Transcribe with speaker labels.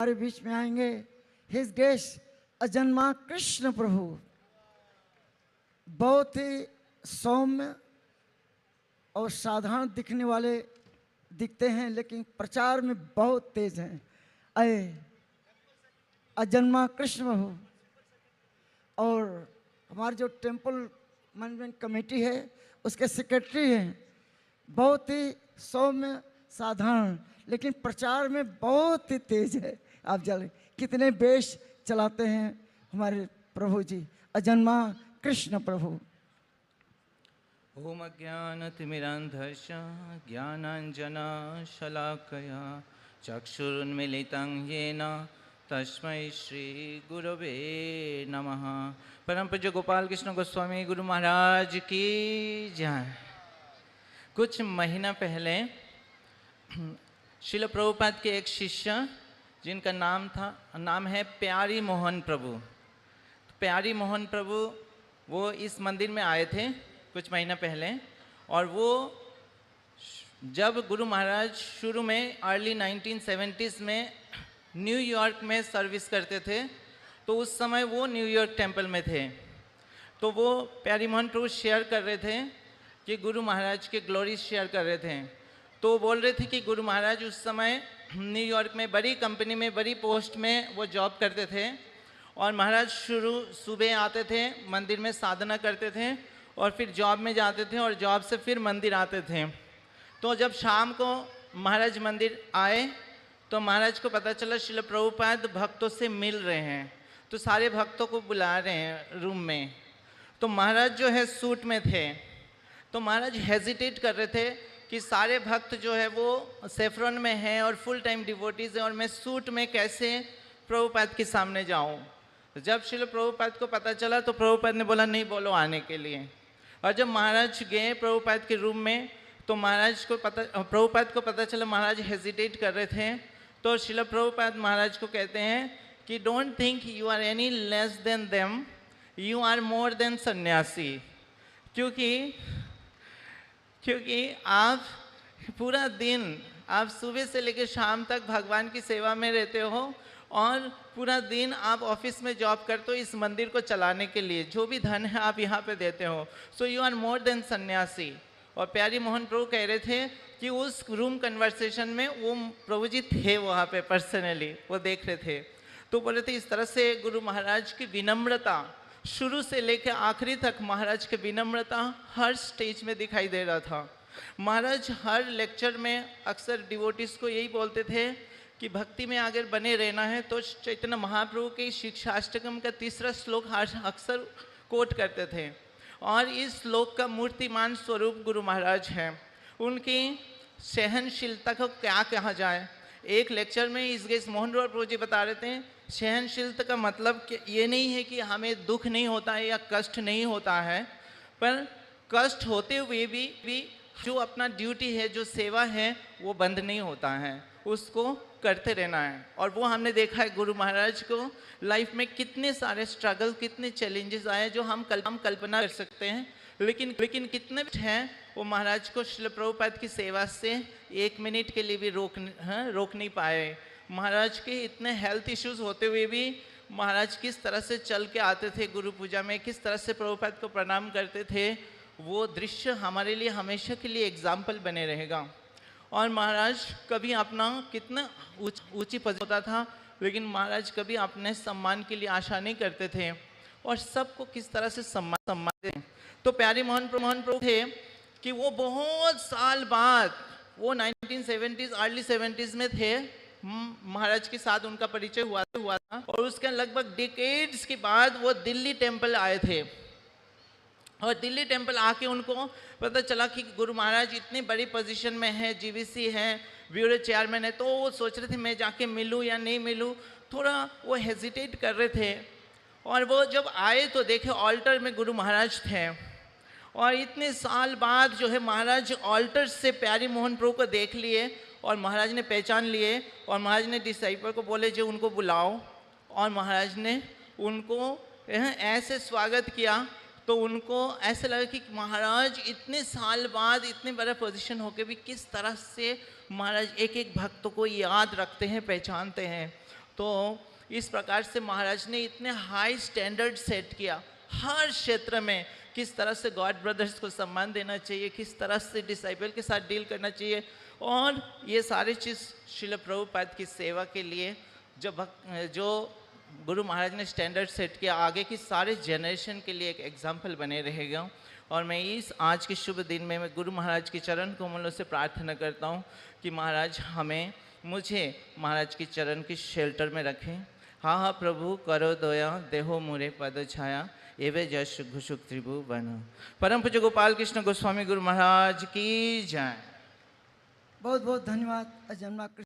Speaker 1: हमारे बीच में आएंगे हिज गेस्ट अजन्मा कृष्ण प्रभु। बहुत ही सौम्य और साधारण दिखने वाले दिखते हैं, लेकिन प्रचार में बहुत तेज हैं। अय अजन्मा कृष्ण प्रभु। और हमारी जो टेंपल मैनेजमेंट कमेटी है उसके सेक्रेटरी हैं। बहुत ही सौम्य साधारण, लेकिन प्रचार में बहुत ही तेज है। आप जाने कितने बेश चलाते हैं हमारे प्रभु जी अजन्मा कृष्ण प्रभु।
Speaker 2: ओम अज्ञानतिमिरान्धस्य ज्ञानाञ्जनशलाकया चक्षुरुन्मीलितं येन तस्मै श्री गुरवे नमः। परम पूज्य गोपाल कृष्ण गोस्वामी गुरु महाराज की जय। कुछ महीना पहले श्रील प्रभुपाद के एक शिष्य जिनका नाम है प्यारी मोहन प्रभु। प्यारी मोहन प्रभु वो इस मंदिर में आए थे कुछ महीना पहले। और वो जब गुरु महाराज शुरू में अर्ली 1970s में न्यूयॉर्क में सर्विस करते थे, तो उस समय वो न्यूयॉर्क टेंपल में थे। तो वो प्यारी मोहन प्रभु शेयर कर रहे थे कि गुरु महाराज के ग्लोरी शेयर कर रहे थे। तो बोल रहे थे कि गुरु महाराज उस समय न्यूयॉर्क में बड़ी कंपनी में बड़ी पोस्ट में वो जॉब करते थे। और महाराज सुबह आते थे, मंदिर में साधना करते थे और फिर जॉब में जाते थे और जॉब से फिर मंदिर आते थे। तो जब शाम को महाराज मंदिर आए तो महाराज को पता चला श्रील प्रभुपाद भक्तों से मिल रहे हैं। तो सारे भक्तों को बुला रहे हैं रूम में। तो महाराज जो है सूट में थे। तो महाराज हेजिटेट कर रहे थे कि सारे भक्त जो है वो सेफ्रॉन में हैं और फुल टाइम डिवोटीज हैं और मैं सूट में कैसे प्रभुपाद के सामने जाऊं। जब श्रील प्रभुपाद को पता चला तो प्रभुपाद ने बोला नहीं बोलो आने के लिए। और जब महाराज गए प्रभुपाद के रूम में तो प्रभुपाद को पता चला महाराज हेजिटेट कर रहे थे। तो श्रील प्रभुपाद महाराज को कहते हैं कि don't think you are any less than them, you are more than सन्यासी। क्योंकि आप पूरा दिन आप सुबह से लेकर शाम तक भगवान की सेवा में रहते हो और पूरा दिन आप ऑफिस में जॉब करते हो इस मंदिर को चलाने के लिए। जो भी धन है आप यहाँ पे देते हो। So you are more than सन्यासी। और प्यारी मोहन प्रभु कह रहे थे कि उस रूम कन्वर्सेशन में वो प्रभु जी थे वहाँ पे पर्सनली, वो देख रहे थे। तो बोले थे इस तरह से गुरु महाराज की विनम्रता शुरू से लेकर आखिरी तक, महाराज की विनम्रता हर स्टेज में दिखाई दे रहा था। महाराज हर लेक्चर में अक्सर डिवोटीज को यही बोलते थे कि भक्ति में अगर बने रहना है तो चैतन्य महाप्रभु के शिक्षाष्टकम का 3रा श्लोक अक्सर कोट करते थे। और इस श्लोक का मूर्तिमान स्वरूप गुरु महाराज हैं। उनकी सहनशीलता को क्या कहा जाए। एक लेक्चर में इस गेस मोहन प्रभु जी बता रहे थे सहनशीलता का मतलब ये नहीं है कि हमें दुख नहीं होता है या कष्ट नहीं होता है, पर कष्ट होते हुए भी जो अपना ड्यूटी है, जो सेवा है, वो बंद नहीं होता है, उसको करते रहना है। और वो हमने देखा है गुरु महाराज को लाइफ में कितने सारे स्ट्रगल, कितने चैलेंजेस आए जो हम कल्पना कर सकते हैं। लेकिन कितने हैं वो महाराज को श्रील प्रभुपाद की सेवा से 1 मिनट के लिए भी रोक नहीं पाए। महाराज के इतने हेल्थ इश्यूज होते हुए भी महाराज किस तरह से चल के आते थे गुरु पूजा में, किस तरह से प्रभुपाद को प्रणाम करते थे, वो दृश्य हमारे लिए हमेशा के लिए एग्जाम्पल बने रहेगा। और महाराज कभी अपना कितना ऊंची पोजीशन होता था, लेकिन महाराज कभी अपने सम्मान के लिए आशा नहीं करते थे और सबको किस तरह से सम्मान दें। तो प्यारी मोहन प्रभु थे कि वो बहुत साल बाद, वो 1970s अर्ली 70s में थे, महाराज के साथ उनका परिचय हुआ था। और उसके लगभग डिकेड्स के बाद वो दिल्ली टेंपल आए थे। और दिल्ली टेंपल आके उनको पता चला कि गुरु महाराज इतनी बड़ी पोजीशन में है, जीवीसी है, ब्यूरो चेयरमैन है। तो वो सोच रहे थे मैं जाके मिलूं या नहीं मिलूं, थोड़ा वो हेजिटेट कर रहे थे। और वो जब आए तो देखे ऑल्टर में गुरु महाराज थे। और इतने साल बाद जो है महाराज ऑल्टर से प्यारी मोहन प्रभु को देख लिए और महाराज ने पहचान लिए। और महाराज ने डिसाइपल को बोले जो उनको बुलाओ। और महाराज ने उनको ऐसे स्वागत किया तो उनको ऐसा लगा कि महाराज इतने साल बाद इतने बड़ा पोजीशन होके भी किस तरह से महाराज एक एक भक्त को याद रखते हैं, पहचानते हैं। तो इस प्रकार से महाराज ने इतने हाई स्टैंडर्ड सेट किया हर क्षेत्र में, किस तरह से गॉड ब्रदर्स को सम्मान देना चाहिए, किस तरह से डिसाइपल के साथ डील करना चाहिए, और ये सारी चीज़ श्रील प्रभुपाद की सेवा के लिए जो गुरु महाराज ने स्टैंडर्ड सेट किया, आगे की सारे जनरेशन के लिए एक एग्जाम्पल बने रहेगा। और मैं इस आज के शुभ दिन में मैं गुरु महाराज के चरण कमलों से प्रार्थना करता हूँ कि महाराज मुझे महाराज के चरण की शेल्टर में रखें। हाँ हाँ प्रभु करो दया, देहो मुरे पद छाया, एवे जश घुषुक त्रिभुवन। परम पूज्य गोपाल कृष्ण गोस्वामी गुरु महाराज की जय।
Speaker 1: बहुत बहुत धन्यवाद। अजन्मा कृष्ण।